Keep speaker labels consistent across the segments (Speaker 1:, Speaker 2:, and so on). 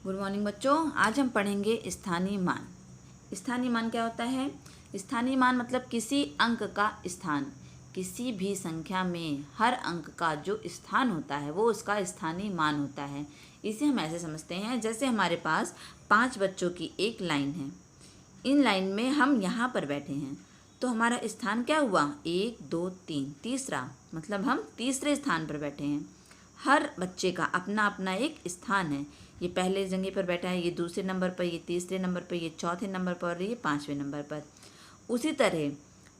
Speaker 1: Good morning बच्चों। आज हम पढ़ेंगे स्थानीय मान। स्थानीय मान क्या होता है? स्थानीय मान मतलब किसी अंक का स्थान। किसी भी संख्या में हर अंक का जो स्थान होता है वो उसका स्थानीय मान होता है। इसे हम ऐसे समझते हैं जैसे हमारे पास 5 बच्चों की एक लाइन है। इन लाइन में हम यहाँ पर बैठे हैं तो हमारा स्थान क्या हुआ? 1 2 3, तीसरा, मतलब हम तीसरे स्थान पर बैठे हैं। हर बच्चे का अपना अपना एक स्थान है। ये पहले जगह पर बैठा है, ये दूसरे नंबर पर, ये तीसरे नंबर पर, ये चौथे नंबर पर और ये 5वें नंबर पर। उसी तरह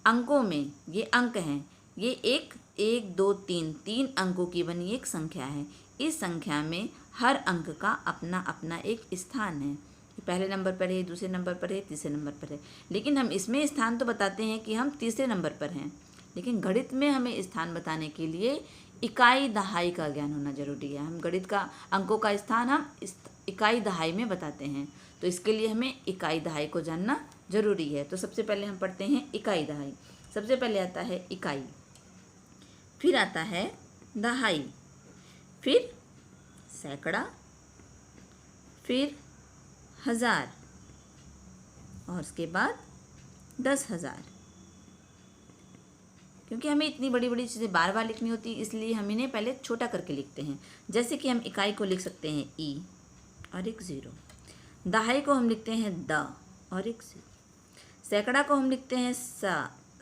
Speaker 1: अंकों में ये अंक हैं। ये एक 1 2 3 तीन अंकों की बनी एक संख्या है। इस संख्या में हर अंक का अपना अपना एक स्थान है। ये पहले नंबर पर है, दूसरे नंबर पर है, तीसरे नंबर पर है। लेकिन हम इसमें स्थान तो बताते हैं कि हम तीसरे नंबर पर हैं, लेकिन गणित में हमें स्थान बताने के लिए इकाई दहाई का ज्ञान होना जरूरी है। हम गणित का अंकों का स्थान हम इकाई दहाई में बताते हैं, तो इसके लिए हमें इकाई दहाई को जानना जरूरी है। तो सबसे पहले हम पढ़ते हैं इकाई दहाई। सबसे पहले आता है इकाई, फिर आता है दहाई, फिर सैकड़ा, फिर हजार और उसके बाद 10,000। क्योंकि हमें इतनी बड़ी बड़ी चीज़ें बार बार लिखनी होती है, इसलिए हम इन्हें पहले छोटा करके लिखते हैं। जैसे कि हम इकाई को लिख सकते हैं ई और एक 0, दहाई को हम लिखते हैं द और एक 0, सैकड़ा को हम लिखते हैं सा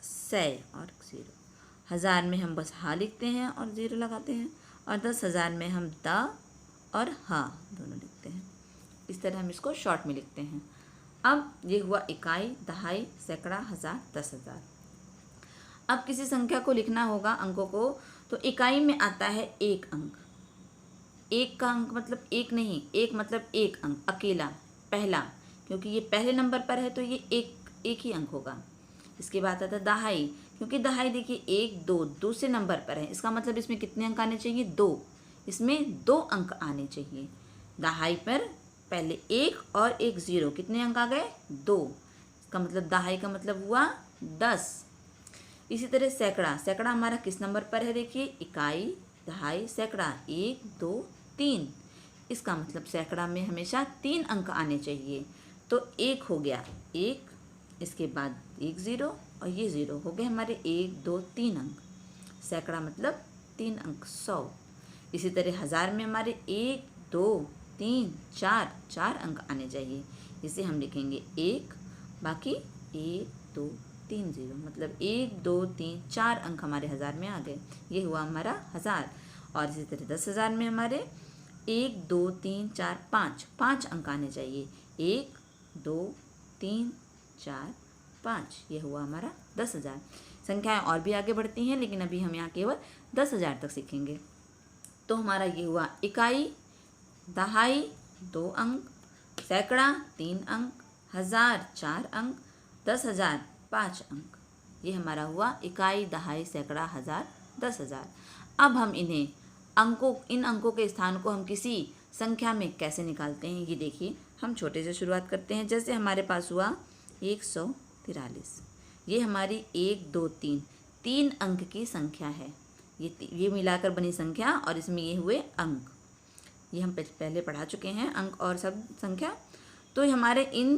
Speaker 1: सै और एक 0, हजार में हम बस हा लिखते हैं और 0 लगाते हैं, और 10,000 में हम द और हा दोनों लिखते हैं। इस तरह हम इसको शॉर्ट में लिखते हैं। अब ये हुआ इकाई, दहाई, सैकड़ा, हजार, 10,000। अब किसी संख्या को लिखना होगा, अंकों को, तो इकाई में आता है एक अंक। एक का अंक मतलब एक नहीं, एक मतलब एक अंक अकेला, पहला, क्योंकि ये पहले नंबर पर है तो ये एक ही अंक होगा। इसके बाद आता है दहाई, क्योंकि दहाई देखिए 1 2 दूसरे नंबर पर है, इसका मतलब इसमें कितने अंक आने चाहिए? 2। इसमें 2 अंक आने चाहिए। दहाई पर पहले 1 और एक 0, कितने अंक आ गए? 2। इसका मतलब दहाई का मतलब हुआ 10। इसी तरह सैकड़ा, सैकड़ा हमारा किस नंबर पर है? देखिए इकाई, दहाई, सैकड़ा, 1 2 3। इसका मतलब सैकड़ा में हमेशा 3 अंक आने चाहिए। तो 1 हो गया 1, इसके बाद एक 0 और ये 0 हो गए हमारे 1 2 3 अंक। सैकड़ा मतलब 3 अंक, 100। इसी तरह हजार में हमारे 1 2 3 4 अंक आने चाहिए। इसे हम लिखेंगे 1, बाकी 1 2 3 0, मतलब 1 2 3 4 अंक हमारे हजार में आ गए। ये हुआ हमारा हजार। और इसी तरह 10,000 में हमारे 1 2 3 4 5 अंक आने चाहिए। 1 2 3 4 5, ये हुआ हमारा 10,000। संख्याएं और भी आगे बढ़ती हैं, लेकिन अभी हम यहाँ केवल 10,000 तक सीखेंगे। तो हमारा ये हुआ इकाई, दहाई 2 अंक, सैकड़ा 3 अंक, हजार 4 अंक, 10,000 5 अंक। ये हमारा हुआ इकाई, दहाई, सैकड़ा, हजार, 10,000। अब हम इन अंकों के स्थान को हम किसी संख्या में कैसे निकालते हैं, ये देखिए। हम छोटे से शुरुआत करते हैं। जैसे हमारे पास हुआ 143, ये हमारी 1 2 3 अंक की संख्या है। ये मिलाकर बनी संख्या और इसमें ये हुए अंक। ये हम पहले पढ़ा चुके हैं, अंक और सब संख्या। तो हमारे इन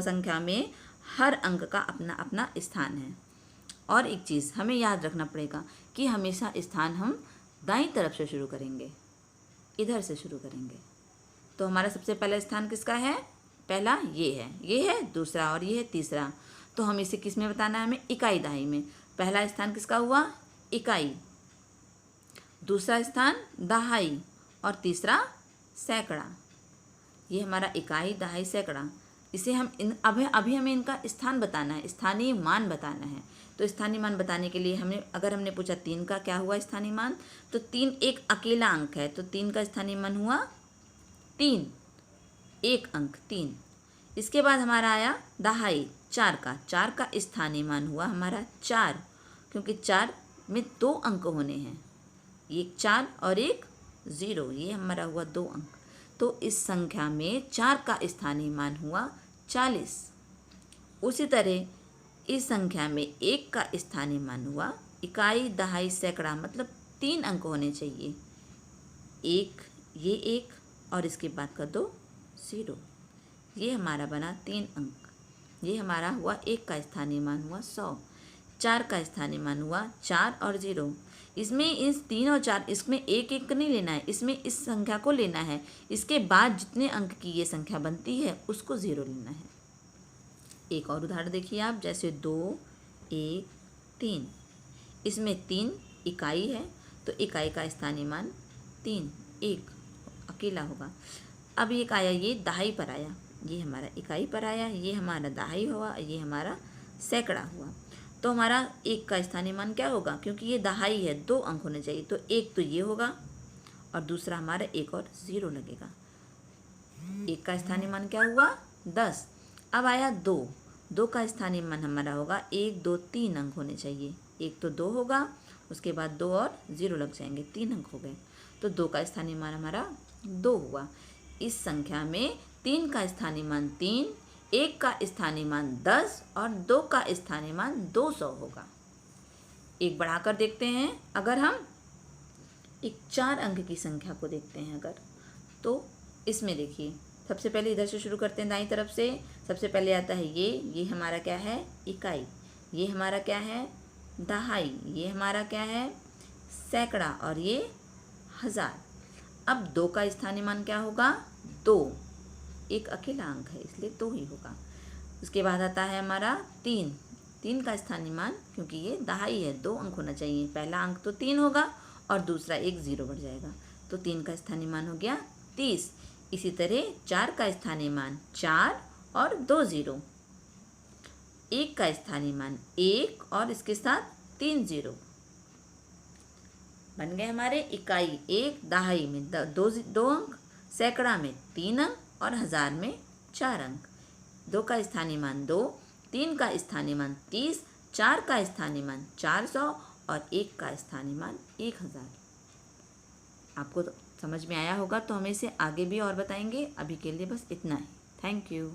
Speaker 1: संख्या में हर अंक का अपना अपना स्थान है। और एक चीज़ हमें याद रखना पड़ेगा कि हमेशा स्थान हम दाईं तरफ से शुरू करेंगे, इधर से शुरू करेंगे। तो हमारा सबसे पहला स्थान किसका है? पहला ये है दूसरा और ये है तीसरा। तो हम इसे किस में बताना है? हमें इकाई दहाई में। पहला स्थान किसका हुआ? इकाई, दूसरा स्थान दहाई और तीसरा सैकड़ा। ये हमारा इकाई, दहाई, सैकड़ा। इसे हम अभी हमें इनका स्थान बताना है, स्थानीय मान बताना है। तो स्थानीय मान बताने के लिए अगर हमने पूछा 3 का क्या हुआ स्थानीय मान, तो 3 एक अकेला अंक है, तो 3 का स्थानीय मान हुआ 3, एक अंक 3। इसके बाद हमारा आया दहाई, 4 का स्थानीय मान हुआ हमारा 4, क्योंकि 4 में 2 अंक होने हैं, एक 4 और एक 0, ये हमारा हुआ 2 अंक। तो इस संख्या में 4 का स्थानीय मान हुआ 40। उसी तरह इस संख्या में 1 का स्थानीय मान हुआ इकाई, दहाई, सैकड़ा, मतलब 3 अंक होने चाहिए। 1, ये 1 और इसके बाद कर दो 0। ये हमारा बना 3 अंक। ये हमारा हुआ 1 का स्थानीय मान हुआ 100। 4 का स्थानीय मान हुआ 4 और 0। इसमें इस 3 और 4 इसमें एक एक नहीं लेना है, इसमें इस संख्या को लेना है। इसके बाद जितने अंक की ये संख्या बनती है उसको 0 लेना है। एक और उदाहरण देखिए आप, जैसे 2, 1, 3। इसमें 3 इकाई है तो इकाई का स्थानीय मान 3, 1 अकेला होगा। अब एक आया, ये दहाई पर आया, ये हमारा इकाई पर आया, ये हमारा दहाई हुआ, ये हमारा सैकड़ा हुआ। तो हमारा 1 का स्थानीय मान क्या होगा, क्योंकि ये दहाई है 2 अंक होने चाहिए, तो 1 तो ये होगा और दूसरा हमारा 1 और 0 लगेगा। 1 का स्थानीय मान क्या हुआ 10। अब आया 2 का स्थानीय मान हमारा होगा 1, 2, 3 अंक होने चाहिए। 1 तो 2 होगा, उसके बाद 2 और 0 लग जाएंगे, 3 अंक हो गए। तो 2 का स्थानीय मान हमारा 2 हुआ। इस संख्या में 3 का स्थानीय मान 3, 1 का स्थानीय मान 10 और 2 का स्थानीय मान 200 होगा। एक बढ़ाकर देखते हैं, अगर हम एक 4 अंक की संख्या को देखते हैं अगर, तो इसमें देखिए सबसे पहले इधर से शुरू करते हैं, दाईं तरफ से। सबसे पहले आता है ये हमारा क्या है इकाई, ये हमारा क्या है दहाई, ये हमारा क्या है सैकड़ा और ये हज़ार। अब 2 का स्थानीय मान क्या होगा 2, एक अकेला अंक है इसलिए 2 ही होगा। उसके बाद आता है हमारा 3 का स्थानीय मान, क्योंकि ये दहाई है 2 अंक होना चाहिए, पहला अंक तो 3 होगा और दूसरा एक 0 बढ़ जाएगा, तो 3 का स्थानीय मान हो गया 30। इसी तरह 4 का स्थानीय मान 4 और 2 0, 1 का स्थानीय मान 1 और इसके साथ 3 0 बन गए हमारे इकाई 1, दहाई में 2 अंक, सैकड़ा में 3 अंक और हज़ार में 4 अंक। 2 का स्थानीय मान 2, 3 का स्थानीय मान 30, 4 का स्थानीय मान 400 और 1 का स्थानीय मान 1000। आपको तो समझ में आया होगा, तो हम इसे आगे भी और बताएंगे। अभी के लिए बस इतना ही। Thank you.